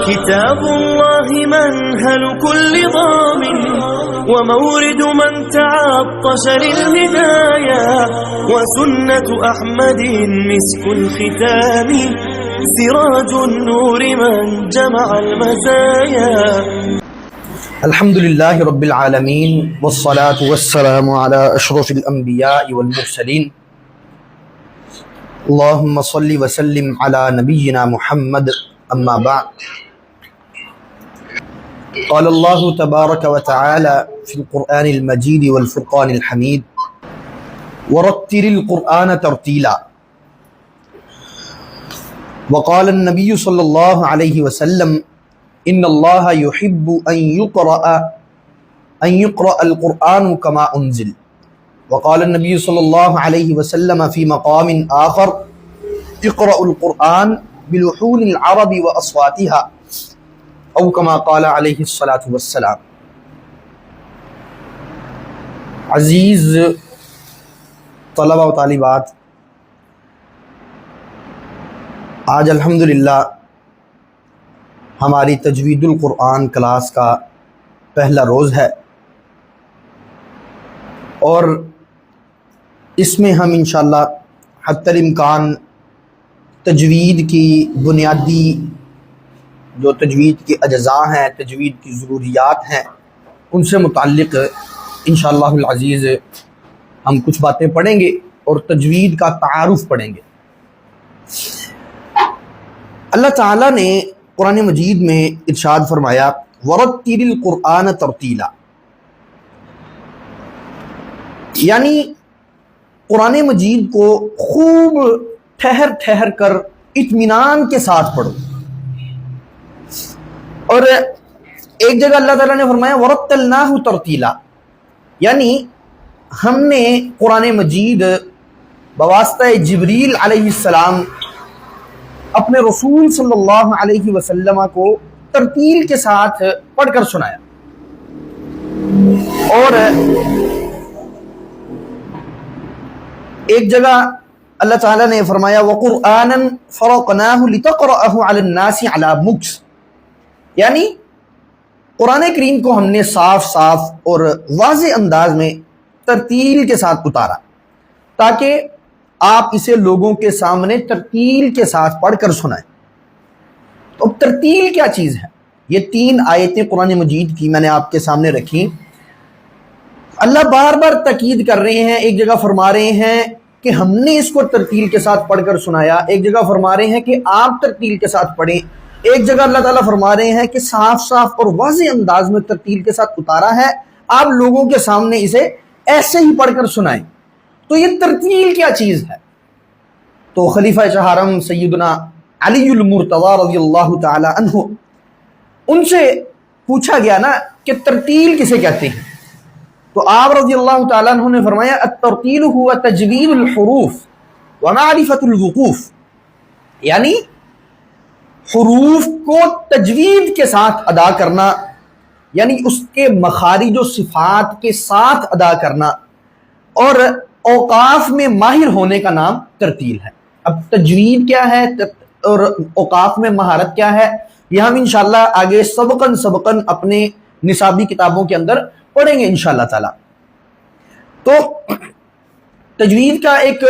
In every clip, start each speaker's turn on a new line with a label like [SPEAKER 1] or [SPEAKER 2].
[SPEAKER 1] كتاب الله منهل كل ضامن ومورد من تعطش للهدايا وسنة أحمد مسك الختام سراج النور من جمع المزايا.
[SPEAKER 2] الحمد لله رب العالمين والصلاة والسلام على أشرف الأنبياء والمرسلين اللهم صل وسلم على نبينا محمد أما بعد. قال الله تبارك وتعالى في القرآن المجيد والفرقان الحميد ورتل القرآن ترتيلا. وقال النبي صلى الله عليه وسلم ان اللہ يحب ان يقرأ القرآن كما انزل. وقال النبي صلى الله عليه وسلم في مقام آخر اقرأوا القرآن بلحون العرب واصواتها او كما قال عليه الصلاة والسلام. عزیز طلبہ و طالبات، آج الحمدللہ ہماری تجوید القرآن کلاس کا پہلا روز ہے، اور اس میں ہم انشاءاللہ حتی الامکان تجوید کی بنیادی جو تجوید کے اجزاء ہیں، تجوید کی ضروریات ہیں، ان سے متعلق انشاءاللہ العزیز ہم کچھ باتیں پڑھیں گے اور تجوید کا تعارف پڑھیں گے. اللہ تعالیٰ نے قرآن مجید میں ارشاد فرمایا وَرَتِّلِ الْقُرْآنَ تَرْتِيلًا، یعنی قرآن مجید کو خوب ٹھہر ٹھہر کر اطمینان کے ساتھ پڑھو. اور ایک جگہ اللہ تعالیٰ نے فرمایا وَرَتَّلْنَاهُ تَرْتِيلًا، یعنی ہم نے قرآن مجید بواسطہ جبریل علیہ السلام اپنے رسول صلی اللہ علیہ وسلم کو ترتیل کے ساتھ پڑھ کر سنایا. اور ایک جگہ اللہ تعالیٰ نے فرمایا وَقُرْآنًا فَرَقْنَاهُ لِتَقْرَأَهُ عَلَى النَّاسِ عَلَى مُكْثٍ، یعنی قرآن کریم کو ہم نے صاف صاف اور واضح انداز میں ترتیل کے ساتھ اتارا تاکہ آپ اسے لوگوں کے سامنے ترتیل کے ساتھ پڑھ کر سنائیں. تو اب ترتیل کیا چیز ہے؟ یہ 3 آیتیں قرآن مجید کی میں نے آپ کے سامنے رکھی. اللہ بار بار تاکید کر رہے ہیں. ایک جگہ فرما رہے ہیں کہ ہم نے اس کو ترتیل کے ساتھ پڑھ کر سنایا، ایک جگہ فرما رہے ہیں کہ آپ ترتیل کے ساتھ پڑھیں، ایک جگہ اللہ تعالیٰ فرما رہے ہیں کہ صاف صاف اور واضح انداز میں ترتیل کے ساتھ اتارا ہے، آپ لوگوں کے سامنے اسے ایسے ہی پڑھ کر سنائیں. تو یہ ترتیل کیا چیز ہے؟ تو خلیفہ چہارم سیدنا علی المرتضی رضی اللہ تعالی عنہ، ان سے پوچھا گیا نا کہ ترتیل کسے کہتے ہیں؟ تو آپ رضی اللہ تعالی عنہ نے فرمایا الترتیل هو تجوید الحروف ومعرفۃ الوقوف، یعنی حروف کو تجوید کے ساتھ ادا کرنا، یعنی اس کے مخارج و صفات کے ساتھ ادا کرنا، اور اوقاف میں ماہر ہونے کا نام ترتیل ہے. اب تجوید کیا ہے اور اوقاف میں مہارت کیا ہے، یہ ہم انشاءاللہ آگے سبقاً اپنے نصابی کتابوں کے اندر پڑھیں گے انشاءاللہ تعالی. تو تجوید کا ایک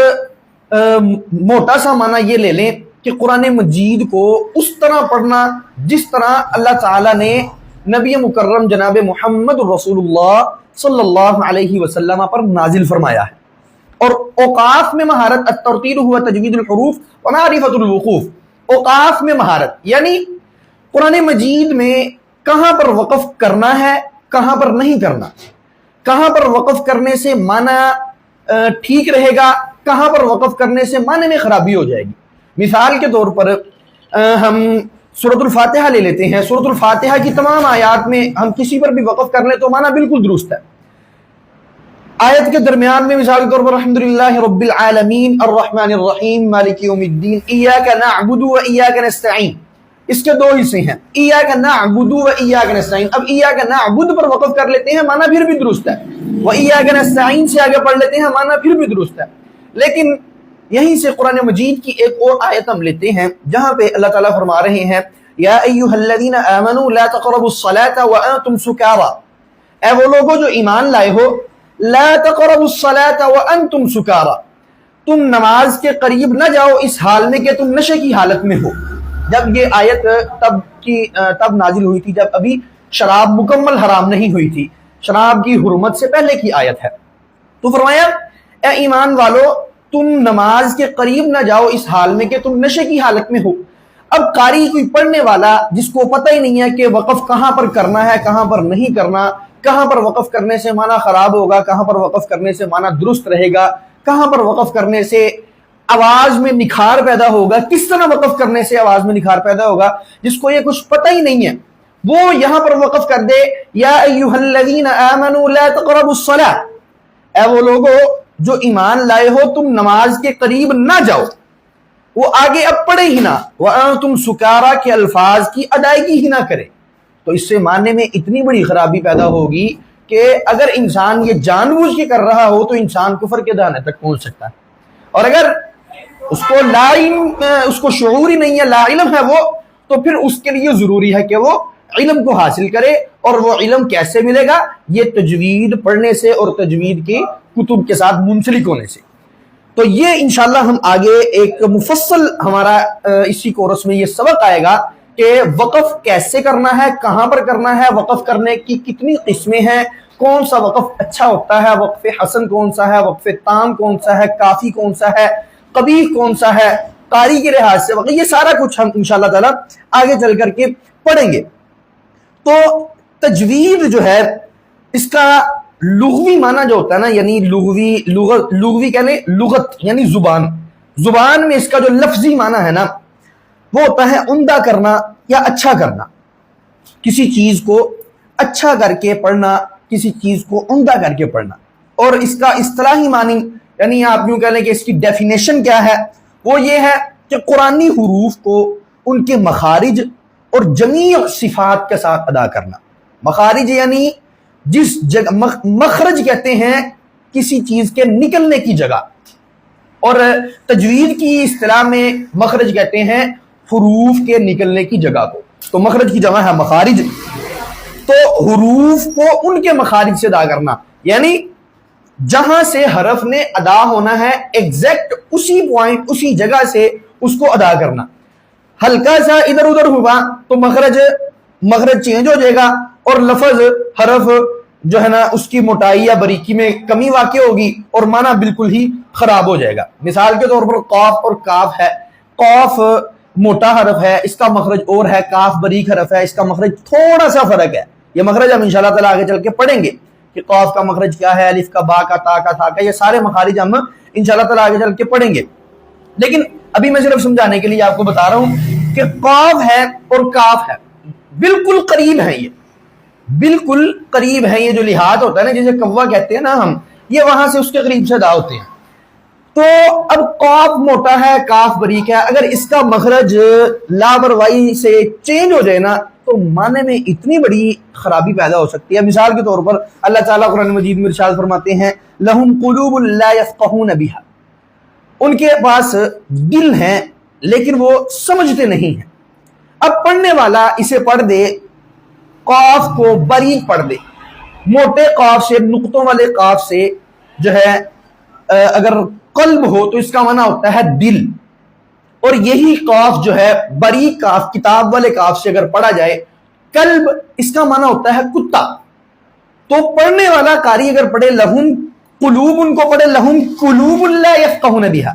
[SPEAKER 2] موٹا سا معنی یہ لے لیں کہ قرآن مجید کو اس طرح پڑھنا جس طرح اللہ تعالیٰ نے نبی مکرم جناب محمد رسول اللہ صلی اللہ علیہ وسلم پر نازل فرمایا ہے. اور اوقاف میں مہارت الترتیل ہوا تجوید الحروف ومعرفۃ الوقوف، اوقاف میں مہارت یعنی قرآن مجید میں کہاں پر وقف کرنا ہے، کہاں پر نہیں کرنا، کہاں پر وقف کرنے سے معنی ٹھیک رہے گا، کہاں پر وقف کرنے سے معنی میں خرابی ہو جائے گی. مثال کے طور پر ہم سورۃ الفاتحہ لے لیتے ہیں. سورۃ الفاتحہ کی تمام آیات میں ہم کسی پر بھی وقف کر لیں تو معنی بالکل درست ہے. آیت کے درمیان میں مثال کے طور پر الحمدللہ رب العالمین الرحمن الرحیم مالک یوم الدین ایاک نعبد و ایاک نستعین، اس کے 2 حصے ہیں، ایاک نعبد و ایاک نستعین. اب ایاک نعبد پر وقف کر لیتے ہیں معنی پھر بھی درست ہے، و ایاک نستعین سے آگے پڑھ لیتے ہیں معنی پھر بھی درست ہے. لیکن یہیں سے قرآن مجید کی ایک اور آیت ہم لیتے ہیں جہاں پہ اللہ تعالیٰ فرما رہے ہیں یا ایھا الذین آمنوا لا تقربوا الصلاۃ وانتم سکارى، اے وہ لوگوں جو ایمان لائے ہو، لا تقربوا الصلاۃ وانتم سکارى، تم نماز کے قریب نہ جاؤ اس حال میں کہ تم نشے کی حالت میں ہو۔ جب یہ آیت تب نازل ہوئی تھی جب ابھی شراب مکمل حرام نہیں ہوئی تھی، شراب کی حرمت سے پہلے کی آیت ہے۔ تو فرمایا اے ایمان والو تم نماز کے قریب نہ جاؤ اس حال میں کہ تم نشے کی حالت میں ہو۔ اب قاری کوئی پڑھنے والا جس کو پتہ ہی نہیں ہے کہ وقف کہاں پر کرنا ہے کہاں پر نہیں کرنا، کہاں پر وقف کرنے سے معنی خراب ہوگا، کہاں پر وقف کرنے سے معنی درست رہے گا، کہاں پر وقف کرنے سے آواز میں نکھار پیدا ہوگا، کس طرح وقف کرنے سے آواز میں نکھار پیدا ہوگا، جس کو یہ کچھ پتہ ہی نہیں ہے وہ یہاں پر وقف کر دے یا ایھا الذین آمنوا لا تقربوا الصلاۃ، اے وہ لوگوں جو ایمان لائے ہو تم نماز کے قریب نہ جاؤ، وہ آگے اب پڑھے ہی نہ، وانتم سکارى کے الفاظ کی ادائیگی ہی نہ کرے، تو اس سے معنی میں اتنی بڑی خرابی پیدا ہوگی کہ اگر انسان یہ جان بوجھ کے کر رہا ہو تو انسان کفر کے دانے تک پہنچ سکتا ہے، اور اگر اس کو شعور ہی نہیں ہے، لا علم ہے وہ، تو پھر اس کے لیے ضروری ہے کہ وہ علم کو حاصل کرے، اور وہ علم کیسے ملے گا؟ یہ تجوید پڑھنے سے اور تجوید کی کتب کے ساتھ منسلک ہونے سے۔ تو یہ انشاءاللہ ہم آگے ایک مفصل ہمارا اسی کورس میں یہ سبق آئے گا کہ وقف کیسے کرنا ہے، کہاں پر کرنا ہے، وقف کرنے کی کتنی قسمیں ہیں، کون سا وقف اچھا ہوتا ہے، وقف حسن کون سا ہے، وقف تام کون سا ہے، کافی کون سا ہے، قبیح کون سا ہے، قاری کے لحاظ سے وقف، یہ سارا کچھ ہم انشاءاللہ تعالی آگے چل کر کے پڑھیں گے۔ تو تجوید جو ہے اس کا لغوی معنی جو ہوتا ہے نا، یعنی لغوی کہنے لغت یعنی زبان میں اس کا جو لفظی معنی ہے نا وہ ہوتا ہے عمدہ کرنا یا اچھا کرنا، کسی چیز کو اچھا کر کے پڑھنا، کسی چیز کو عمدہ کر کے پڑھنا۔ اور اس کا اصطلاحی معنی یعنی آپ یوں کہہ لیں کہ اس کی ڈیفینیشن کیا ہے، وہ یہ ہے کہ قرآنی حروف کو ان کے مخارج اور جمیع صفات کے ساتھ ادا کرنا۔ مخارج یعنی جس جگہ، مخرج کہتے ہیں کسی چیز کے نکلنے کی جگہ، اور تجوید کی اصطلاح میں مخرج کہتے ہیں حروف کے نکلنے کی جگہ کو، تو مخرج کی جگہ ہے مخارج، تو حروف کو ان کے مخارج سے ادا کرنا، یعنی جہاں سے حرف نے ادا ہونا ہے ایگزیکٹ اسی پوائنٹ اسی جگہ سے اس کو ادا کرنا۔ ہلکا سا ادھر ادھر ہوا تو مخرج چینج ہو جائے گا، اور لفظ حرف جو ہے نا اس کی موٹائی یا باریکی میں کمی واقع ہوگی اور معنی بالکل ہی خراب ہو جائے گا۔ مثال کے طور پر قاف اور کاف ہے، قاف موٹا حرف ہے، اس کا مخرج اور ہے، کاف باریک حرف ہے، اس کا مخرج تھوڑا سا فرق ہے۔ یہ مخرج ہم انشاءاللہ تعالی آگے چل کے پڑھیں گے کہ قاف کا مخرج کیا ہے، الف کا، با کا، تا کا، تھا کا، یہ سارے مخارج ہم انشاءاللہ تعالی آگے چل کے پڑھیں گے۔ لیکن ابھی میں صرف سمجھانے کے لیے آپ کو بتا رہا ہوں کہ قاف ہے اور کاف ہے، بالکل قریب ہیں، یہ بالکل قریب ہیں، یہ جو لحاظ ہوتا ہے نا جسے کوا کہتے ہیں نا ہم، یہ وہاں سے اس کے قریب سے ادا ہوتے ہیں۔ تو اب قاف موٹا ہے، کاف باریک ہے، اگر اس کا مخرج لاپرواہی سے چینج ہو جائے نا تو معنی میں اتنی بڑی خرابی پیدا ہو سکتی ہے۔ مثال کے طور پر اللہ تعالیٰ قرآن مجید میں ارشاد فرماتے ہیں لَهُمْ قُلُوبٌ لَا يَفْقَهُونَ بِهَا، ان کے پاس دل ہیں لیکن وہ سمجھتے نہیں ہیں۔ اب پڑھنے والا اسے پڑھ دے، قاف کو باریک پڑھ دے، موٹے قاف سے، نقطوں والے قاف سے جو ہے اگر قلب ہو تو اس کا معنی ہوتا ہے دل، اور یہی قاف جو ہے باریک قاف، کتاب والے قاف سے اگر پڑھا جائے قلب، اس کا معنی ہوتا ہے کتا۔ تو پڑھنے والا قاری اگر پڑھے لہم قلوب، ان کو پڑھے لہم قلوب لا یفقہون بہا،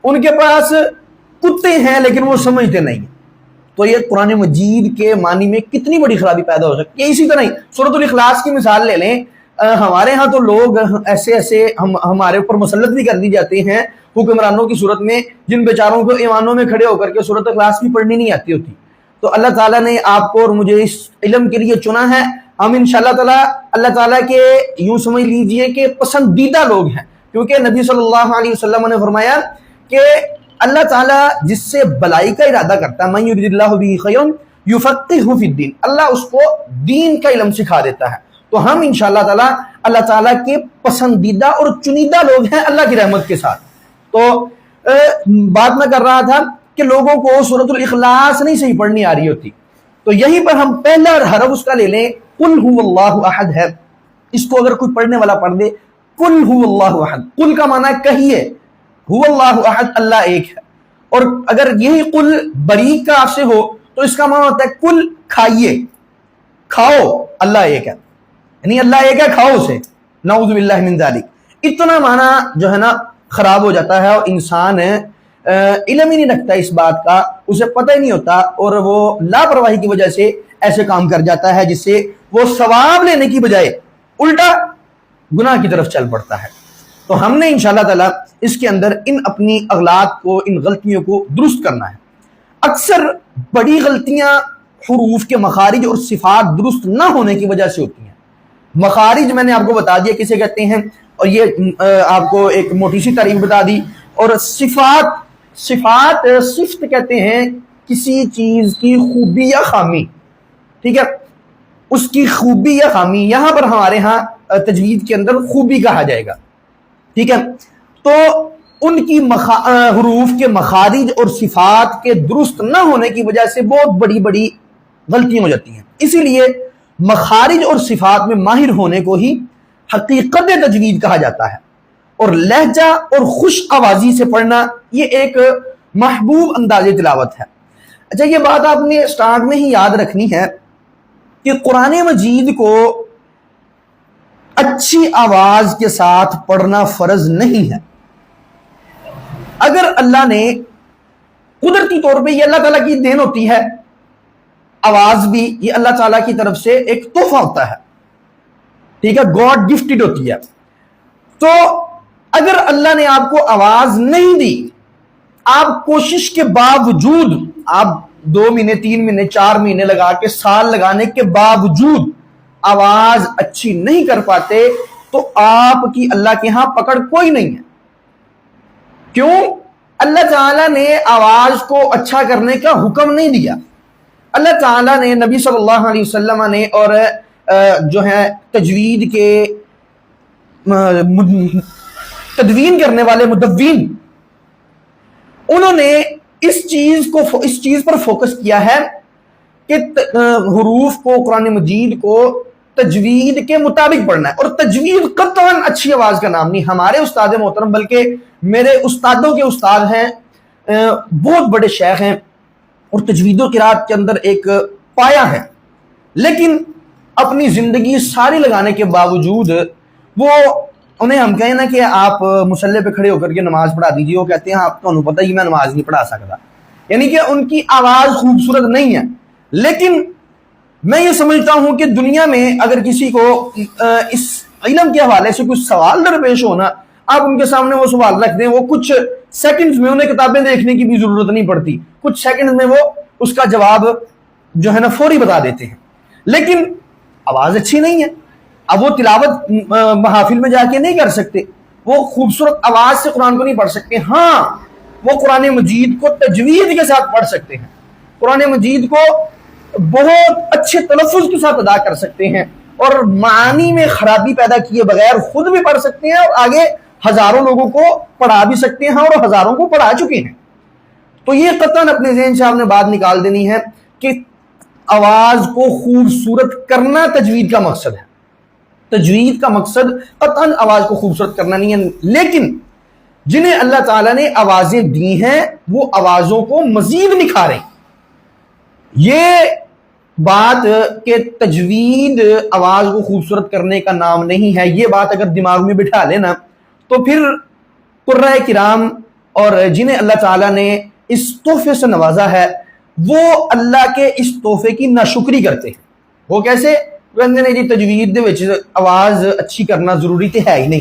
[SPEAKER 2] ان کے پاس کتے ہیں لیکن وہ سمجھتے نہیں، تو یہ قرآن مجید کے معنی میں کتنی بڑی خرابی پیدا ہو سکتی ہے۔ اسی طرح ہی سورۃ الاخلاص کی مثال لے لیں، ہمارے ہاں تو لوگ ایسے ہمارے اوپر مسلط بھی کر دی جاتے ہیں حکمرانوں کی صورت میں، جن بیچاروں کو ایوانوں میں کھڑے ہو کر کے سورۃ الاخلاص بھی پڑھنی نہیں آتی ہوتی۔ تو اللہ تعالیٰ نے آپ کو اور مجھے اس علم کے لیے چنا ہے، ہم انشاءاللہ تعالیٰ اللہ تعالیٰ کے یوں سمجھ لیجئے کہ پسندیدہ لوگ ہیں، کیونکہ نبی صلی اللہ علیہ وسلم نے فرمایا کہ اللہ تعالیٰ جس سے بلائی کا ارادہ کرتا ہے، من یرید اللہ بہ خیرا یفقہہ فی الدین، اللہ اس کو دین کا علم سکھا دیتا ہے۔ تو ہم انشاءاللہ تعالیٰ اللہ تعالیٰ کے پسندیدہ اور چنیدہ لوگ ہیں اللہ کی رحمت کے ساتھ۔ تو بات میں کر رہا تھا کہ لوگوں کو سورۃ الاخلاص نہیں صحیح پڑھنی آ رہی ہوتی، تو یہیں پر ہم پہلا حرف اس کا لے لیں، قل هو اللہ احد ہے، اس کو اگر کوئی پڑھنے والا پڑھ دے قل هو اللہ احد، قل کا معنی ہے کہیے، هو اللہ احد اللہ ایک ہے، اور اگر یہی قل بریک کا سے ہو تو اس کا معنی ہوتا ہے کل کھائیے، کھاؤ اللہ ایک ہے، یعنی اللہ ایک ہے کھاؤ اسے، نعوذ باللہ من ذالک۔ اتنا معنی جو ہے نا خراب ہو جاتا ہے، اور انسان علم ہی نہیں رکھتا اس بات کا، اسے پتہ ہی نہیں ہوتا، اور وہ لاپرواہی کی وجہ سے ایسے کام کر جاتا ہے جس سے وہ ثواب لینے کی بجائے الٹا گناہ کی طرف چل پڑتا ہے۔ تو ہم نے انشاءاللہ تعالی اس کے اندر ان اپنی اغلاط کو، ان غلطیوں کو درست کرنا ہے۔ اکثر بڑی غلطیاں حروف کے مخارج اور صفات درست نہ ہونے کی وجہ سے ہوتی ہیں۔ مخارج میں نے آپ کو بتا دیا کسے کہتے ہیں، اور یہ آپ کو ایک موٹی سی تعریف بتا دی، اور صفات صفت کہتے ہیں کسی چیز کی خوبی یا خامی، ٹھیک ہے، اس کی خوبی یا خامی، یہاں پر ہمارے ہاں تجوید کے اندر خوبی کہا جائے گا، ٹھیک ہے۔ تو ان کی حروف کے مخارج اور صفات کے درست نہ ہونے کی وجہ سے بہت بڑی بڑی غلطیاں ہو جاتی ہیں۔ اسی لیے مخارج اور صفات میں ماہر ہونے کو ہی حقیقت تجوید کہا جاتا ہے، اور لہجہ اور خوش آوازی سے پڑھنا یہ ایک محبوب انداز تلاوت ہے۔ اچھا، یہ بات آپ نے سٹارٹ میں ہی یاد رکھنی ہے کہ قرآن مجید کو اچھی آواز کے ساتھ پڑھنا فرض نہیں ہے۔ اگر اللہ نے قدرتی طور پہ، یہ اللہ تعالیٰ کی دین ہوتی ہے، آواز بھی یہ اللہ تعالیٰ کی طرف سے ایک تحفہ ہوتا ہے، ٹھیک ہے، گاڈ گفٹڈ ہوتی ہے۔ تو اگر اللہ نے آپ کو آواز نہیں دی، آپ کوشش کے باوجود، آپ 2 مہینے 3 مہینے 4 مہینے لگا کے، سال لگانے کے باوجود آواز اچھی نہیں کر پاتے، تو آپ کی اللہ کے ہاں پکڑ کوئی نہیں ہے۔ کیوں؟ اللہ تعالیٰ نے آواز کو اچھا کرنے کا حکم نہیں دیا۔ اللہ تعالیٰ نے نبی صلی اللہ علیہ وسلم نے، اور جو ہے تجوید کے تدوین کرنے والے مدون، انہوں نے اس چیز پر فوکس کیا ہے کہ حروف کو، قرآن مجید کو تجوید کے مطابق پڑھنا ہے۔ اور تجوید قطعاً اچھی آواز کا نام نہیں، ہمارے استاد محترم بلکہ میرے استادوں کے استاد ہیں، بہت بڑے شیخ ہیں، اور تجوید و قرات کے اندر ایک پایا ہے، لیکن اپنی زندگی ساری لگانے کے باوجود وہ، انہیں ہم کہیں نا کہ آپ مصلی پہ کھڑے ہو کر کے نماز پڑھا دیجیے، وہ کہتے ہیں آپ کو پتہ ہی میں نماز نہیں پڑھا سکتا، یعنی کہ ان کی آواز خوبصورت نہیں ہے۔ لیکن میں یہ سمجھتا ہوں کہ دنیا میں اگر کسی کو اس علم کے حوالے سے کچھ سوال درپیش ہونا، آپ ان کے سامنے وہ سوال رکھ دیں، وہ کچھ سیکنڈز میں، انہیں کتابیں دیکھنے کی بھی ضرورت نہیں پڑتی، کچھ سیکنڈز میں وہ اس کا جواب جو ہے نا فوری بتا دیتے ہیں۔ لیکن آواز اچھی نہیں ہے، اب وہ تلاوت محافل میں جا کے نہیں کر سکتے، وہ خوبصورت آواز سے قرآن کو نہیں پڑھ سکتے۔ ہاں، وہ قرآن مجید کو تجوید کے ساتھ پڑھ سکتے ہیں، قرآن مجید کو بہت اچھے تلفظ کے ساتھ ادا کر سکتے ہیں، اور معانی میں خرابی پیدا کیے بغیر خود بھی پڑھ سکتے ہیں، اور آگے ہزاروں لوگوں کو پڑھا بھی سکتے ہیں، اور ہزاروں کو پڑھا چکے ہیں۔ تو یہ قطعاً اپنے ذہن سے آپ نے بات نکال دینی ہے کہ آواز کو خوبصورت کرنا تجوید کا مقصد ہے۔ تجوید کا مقصد قطعاً آواز کو خوبصورت کرنا نہیں ہے، لیکن جنہیں اللہ تعالیٰ نے آوازیں دی ہیں وہ آوازوں کو مزید نکھاریں۔ یہ بات کہ تجوید آواز کو خوبصورت کرنے کا نام نہیں ہے، یہ بات اگر دماغ میں بٹھا لینا تو پھر قرۂ کرام اور جنہیں اللہ تعالیٰ نے اس تحفے سے نوازا ہے وہ اللہ کے اس تحفے کی ناشکری کرتے ہیں۔ وہ کیسے؟ کہتے ہیں جی تجوید دے وچ آواز اچھی کرنا ضروری تو ہے ہی نہیں،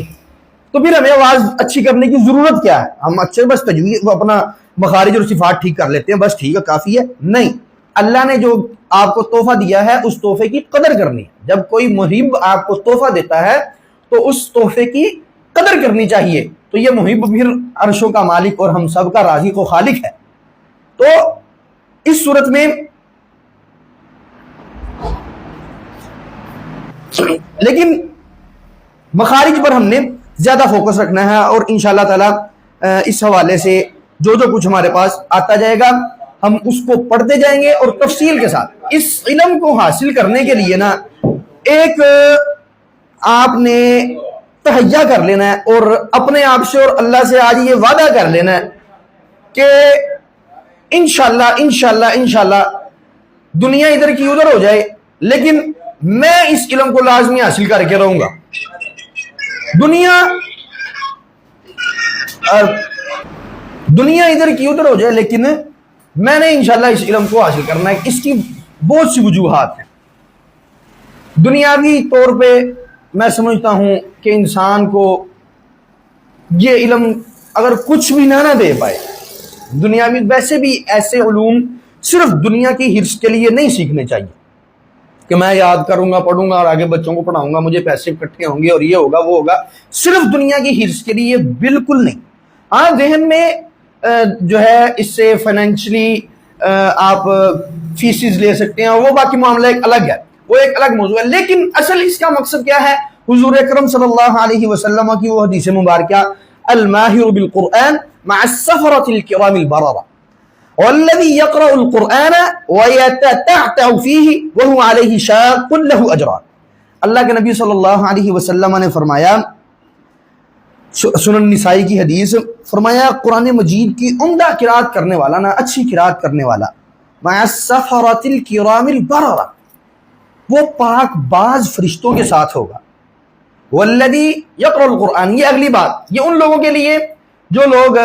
[SPEAKER 2] تو پھر ہمیں آواز اچھی کرنے کی ضرورت کیا ہے؟ ہم اچھے بس تجوید اپنا مخارج اور صفات ٹھیک کر لیتے ہیں، بس ٹھیک ہے کافی ہے؟ نہیں، اللہ نے جو آپ کو تحفہ دیا ہے اس تحفے کی قدر کرنی ہے۔ جب کوئی محب آپ کو تحفہ دیتا ہے تو اس تحفے کی قدر کرنی چاہیے، تو یہ محب پھر عرشوں کا مالک اور ہم سب کا رازق و خالق ہے۔ تو اس صورت میں لیکن مخارج پر ہم نے زیادہ فوکس رکھنا ہے، اور انشاءاللہ تعالی اس حوالے سے جو کچھ ہمارے پاس آتا جائے گا ہم اس کو پڑھتے جائیں گے اور تفصیل کے ساتھ۔ اس علم کو حاصل کرنے کے لیے نا ایک آپ نے تہیا کر لینا ہے اور اپنے آپ سے اور اللہ سے آج یہ وعدہ کر لینا ہے کہ انشاءاللہ دنیا ادھر کی ادھر ہو جائے لیکن میں اس علم کو لازمی حاصل کر کے رہوں گا۔ دنیا ادھر کی ادھر ہو جائے لیکن میں نے انشاءاللہ اس علم کو حاصل کرنا ہے۔ اس کی بہت سی وجوہات ہیں۔ دنیاوی طور پہ میں سمجھتا ہوں کہ انسان کو یہ علم اگر کچھ بھی نہ دے پائے، دنیاوی ویسے بھی ایسے علوم صرف دنیا کی حرص کے لیے نہیں سیکھنے چاہیے کہ میں یاد کروں گا، پڑھوں گا اور آگے بچوں کو پڑھاؤں گا، مجھے پیسے اکٹھے ہوں گے اور یہ ہوگا وہ ہوگا، صرف دنیا کی حرص کے لیے بالکل نہیں۔ ہاں ذہن میں جو ہے اس سے فائنینشلی آپ فیسز لے سکتے ہیں، وہ باقی معاملہ ایک الگ ہے، وہ ایک الگ موضوع ہے، لیکن اصل اس کا مقصد کیا ہے؟ حضور اکرم صلی اللہ علیہ وسلم کی وہ حدیث مبارکہ الماہر بالقرآن مع السفرة الكرام البررة والذي يقرأ القرآن ويتتعتع فيه وهو عليه شاق له اجران۔ اللہ کے نبی صلی اللہ علیہ وسلم نے فرمایا، سنن نسائی کی حدیث، فرمایا قرآن مجید کی عمدہ قرات کرنے والا نا، اچھی قرات کرنے والا، مع السفرة الكرام البررة، وہ پاک باز فرشتوں کے ساتھ ہوگا۔ والذی یقرأ القرآن، یہ اگلی بات، یہ ان لوگوں کے لیے جو لوگ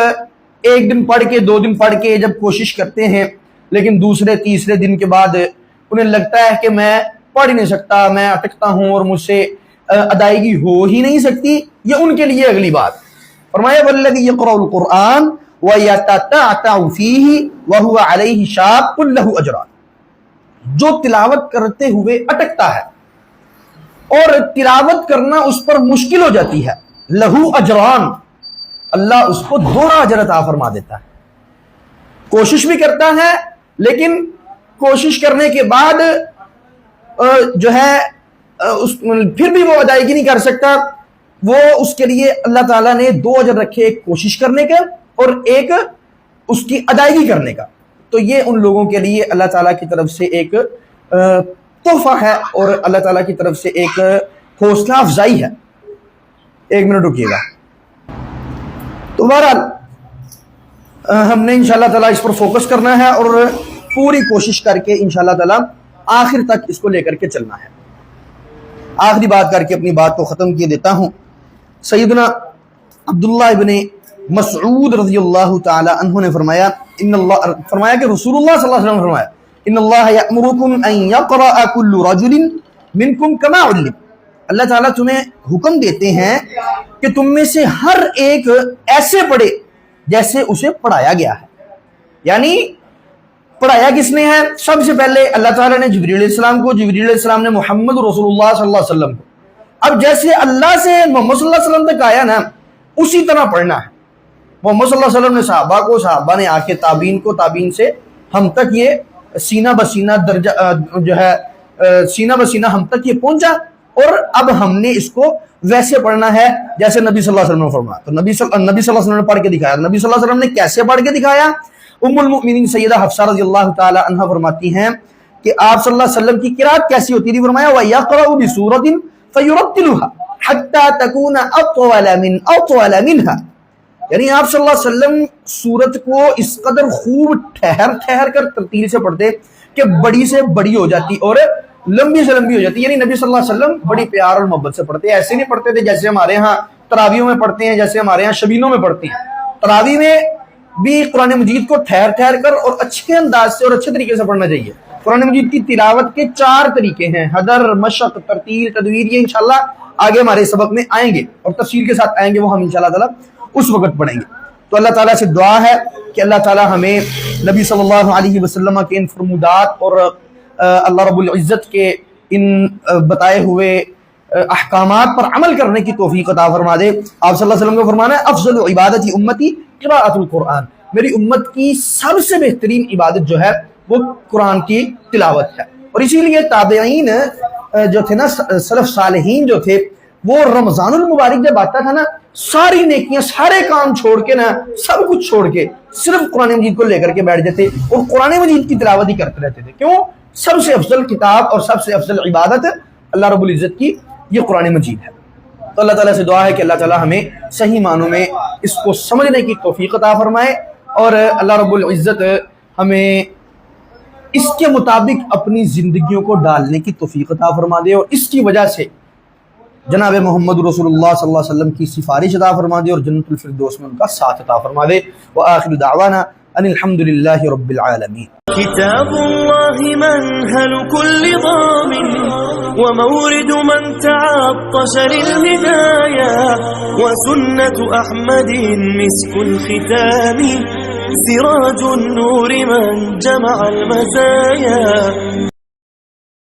[SPEAKER 2] ایک دن پڑھ کے 2 دن پڑھ کے جب کوشش کرتے ہیں لیکن دوسرے تیسرے دن کے بعد انہیں لگتا ہے کہ میں پڑھ ہی نہیں سکتا، میں اٹکتا ہوں اور مجھ سے ادائیگی ہو ہی نہیں سکتی، یہ ان کے لیے اگلی بات۔ فرمایا والذی یقرأ القرآن ویتتعتع فیہ وہو علیہ شاق لہ اجران، جو تلاوت کرتے ہوئے اٹکتا ہے اور تلاوت کرنا اس پر مشکل ہو جاتی ہے، لہو اجران، اللہ اس کو 2 اجر عطا فرما دیتا ہے۔ کوشش بھی کرتا ہے لیکن کوشش کرنے کے بعد جو ہے پھر بھی وہ ادائیگی نہیں کر سکتا، وہ اس کے لیے اللہ تعالیٰ نے 2 اجر رکھے، ایک کوشش کرنے کا اور ایک اس کی ادائیگی کرنے کا۔ تو یہ ان لوگوں کے لیے اللہ تعالیٰ کی طرف سے ایک تحفہ ہے اور اللہ تعالیٰ کی طرف سے ایک حوصلہ افزائی ہے۔ 1 منٹ رکیے گا۔ تو بہرحال ہم نے انشاءاللہ تعالیٰ اس پر فوکس کرنا ہے اور پوری کوشش کر کے انشاءاللہ تعالیٰ آخر تک اس کو لے کر کے چلنا ہے۔ آخری بات کر کے اپنی بات کو ختم کیے دیتا ہوں۔ سیدنا عبداللہ ابن مسعود رضی اللہ تعالی عنہ نے فرمایا کہ رسول اللہ صلی اللہ علیہ وسلم نے فرمایا ان اللہ یأمرکم ان یقرأ کل رجل منکم کما علم، اللہ تعالیٰ تمہیں حکم دیتے ہیں کہ تم میں سے ہر ایک ایسے پڑھے جیسے اسے پڑھایا گیا ہے۔ یعنی پڑھایا کس نے ہے؟ سب سے پہلے اللہ تعالیٰ نے جبریل علیہ السلام کو، جبریل علیہ السلام نے محمد رسول اللہ صلی اللہ علیہ وسلم کو۔ اب جیسے اللہ سے محمد صلی اللہ علیہ وسلم تک آیا نا، اسی طرح پڑھنا ہے۔ محمد صلی اللہ علیہ وسلم نے صحابہ کو، صحابہ نے آ کے تابعین کو، تابعین سے ہم تک یہ سینہ بسینہ درجہ جو ہے سینہ بسینہ ہم تک یہ پہنچا، اور اب ہم نے اس کو ویسے پڑھنا ہے جیسے نبی صلی اللہ علیہ وسلم نے فرمایا۔ تو نبی صلی اللہ علیہ وسلم نے پڑھ کے دکھایا۔ نبی صلی اللہ علیہ وسلم نے کیسے پڑھ کے دکھایا؟ ام المؤمنین سیدہ حفصہ رضی اللہ تعالی عنہا فرماتی ہیں کہ آپ صلی اللہ علیہ وسلم کی قرات کیسی ہوتی تھی؟ فرمایا وَيَقْرَأُ بِسُورَةٍ فَيُرَتِّلُهَا حَتَّى تَكُونَ أَطْوَلَ مِنْهَا، یعنی آپ صلی اللہ علیہ وسلم سورت کو اس قدر خوب ٹھہر کر ترتیل سے پڑھتے کہ بڑی سے بڑی ہو جاتی اور لمبی سے لمبی ہو جاتی۔ یعنی نبی صلی اللہ علیہ وسلم بڑی پیار اور محبت سے پڑھتے، ایسے نہیں پڑھتے تھے جیسے ہمارے ہاں تراویحوں میں پڑھتے ہیں، جیسے ہمارے ہاں شبینوں میں پڑھتے ہیں۔ تراویح میں بھی قرآن مجید کو ٹھہر کر اور اچھے انداز سے اور اچھے طریقے سے پڑھنا چاہیے۔ قرآن مجید کی تلاوت کے 4 طریقے ہیں، حدر، مشق، ترتیل، تدویر۔ یہ انشاءاللہ آگے ہمارے سبق میں آئیں گے اور تفصیل کے ساتھ آئیں گے، وہ ہم انشاءاللہ تعالیٰ اس وقت پڑھیں گے۔ تو اللہ تعالیٰ سے دعا ہے کہ اللہ تعالیٰ ہمیں نبی صلی اللہ علیہ وسلم کے ان فرمودات اور اللہ رب العزت کے ان بتائے ہوئے احکامات پر عمل کرنے کی توفیق عطا فرما دے۔ آپ صلی اللہ علیہ وسلم کو فرمانا ہے افضل عبادت امتی قراءۃ القرآن، میری امت کی سب سے بہترین عبادت جو ہے وہ قرآن کی تلاوت ہے۔ اور اسی لیے تابعین جو تھے نا، سلف صالحین جو تھے، وہ رمضان المبارک جب آتا تھا نا ساری نیکیاں سارے کام چھوڑ کے نا سب کچھ چھوڑ کے صرف قرآن مجید کو لے کر کے بیٹھ جاتے اور قرآن مجید کی تلاوت ہی کرتے رہتے تھے. کیوں؟ سب سے افضل کتاب اور سب سے افضل عبادت اللہ رب العزت کی یہ قرآن مجید ہے. تو اللہ تعالیٰ سے دعا ہے کہ اللہ تعالیٰ ہمیں صحیح معنوں میں اس کو سمجھنے کی توفیق عطا فرمائے اور اللہ رب العزت ہمیں اس کے مطابق اپنی زندگیوں کو ڈالنے کی توفیق عطا فرما دے اور اس کی وجہ سے جناب محمد رسول اللہ صلی اللہ علیہ وسلم کی سفارش عطا فرما دے اور جنت الفردوس میں ان کا ساتھ عطا فرما دے. وآخر دعوانا ان الحمد للہ رب العالمین.
[SPEAKER 1] كتاب الله منهل كل ضامن ومورد من تعطش للهدايا وسنة أحمد مسك الختام سراج النور من جمع المزايا.